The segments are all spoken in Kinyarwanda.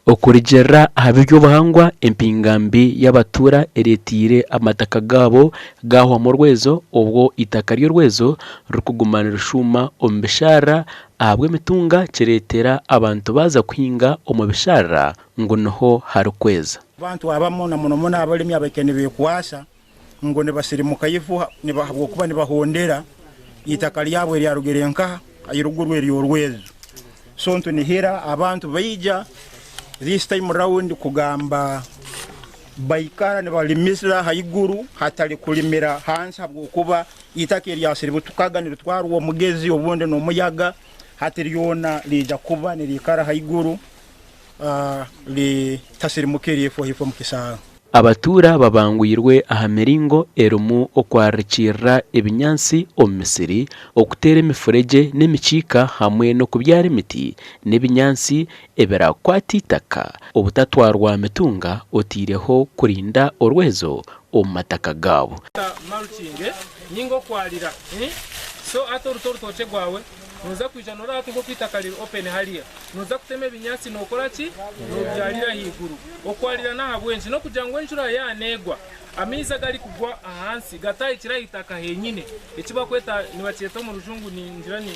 okurigera habiryo bahangwa empingambi y'abatura eretire amataka gabo gaho mu rwezo ubwo itaka ryo rwezo rukugumana rushuma ombeshara ahabwe mitunga kiretera abantu baza kuhinga omubishara ngo noho harukweza abantu abamo na muno abalimi abakene bekwasa ngo ne basirimuka yifu ne bahabwo kuba ne bahondera itaka lyabwe lyarugerenka ayirugurwe ryorwezo so ntunihira abantu bayija this time round kugamba baikara ne balimisira hayiguru hatali kulimira hansi habwo kuba itake lyasiribu tukaganira twaruwo mugezi obonde no muyaga hatiryona lija kuba nilikara hayiguru li tasirimukiriye fo hifo mukisanga abatura babangwirwe ahamiringo erumu okwarikira ebinyansi omisiri okutera emifurege n'emicika hamwe no kubyara imiti n'ebinyansi ebirakwatitaka obutatwarwa mitunga otireho kurinda orwezo omataka gabo marukinge ningo kwalira so atorutoru toche gwawe nuza kwijanura ati ngo kwitakalira open haliya nuza kuteme binyasi nokora ki nobyalira higuru okwalira nahabwenje no kujangwa enjura yanegwa amiza gali kugwa ahansi gatayi kirahitaka henyine ekiba kweta nibacyeta mu rujungu ni njira ni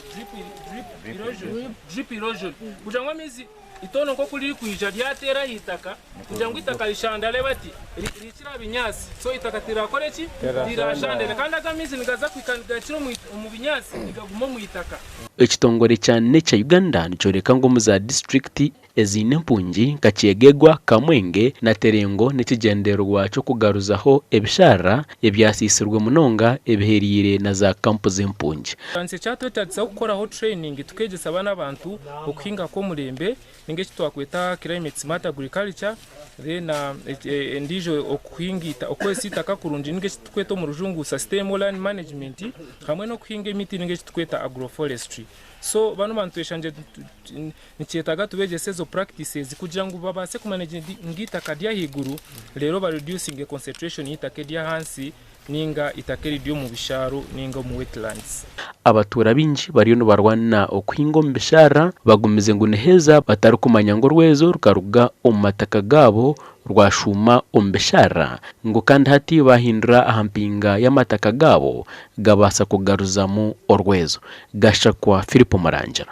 drip erosion kujangwa mizi itono ko kuri kwija ryatera hitaka kujangwa itaka lishandale bati rikira binyasi so itaka tirakore ki tirashandale kandi agamizi nigaza kwikandagaciro mu binyasi nigaguma mu itaka ekitongore cya Nature Uganda nicoreka ngo muza district ezine mpunji nka Kyegegwa Kamwenge na Terengo n'ikigenderwa cyo kugaruzaho ebishara ebyasisirwe munonga ebaheriire na za kampu z'impunji kanse cyatotadza gukoraho training tukegesa abana abantu okuhinga ko murembe ninge kitwakweta climate smart agriculture then ndijo okuhingita okwesita kakurunji ninge kitweta mu rujungu sustainable land management hamwe no kuhinga imiti ninge kitweta agroforestry so bano bantu eshanje nicyetaga tubegesezo practices kugira ngo babase kumanage ngitaka rya higuru rero ba reducing concentration y'itaka rya hansi ninga itakeri ryo mu bisharo ninga mu wetlands abatura binji bariyo no barwana okuhinga mu bishara bagumize ngo neheza batarukumanya ngo rwezo rukaruga omataka gabo rwashuma ombeshara ngo kandi hati bahindura ahampinga y'amataka gabo gabasa kugaruza mu orwezo gashakwa Filipo Maranjara.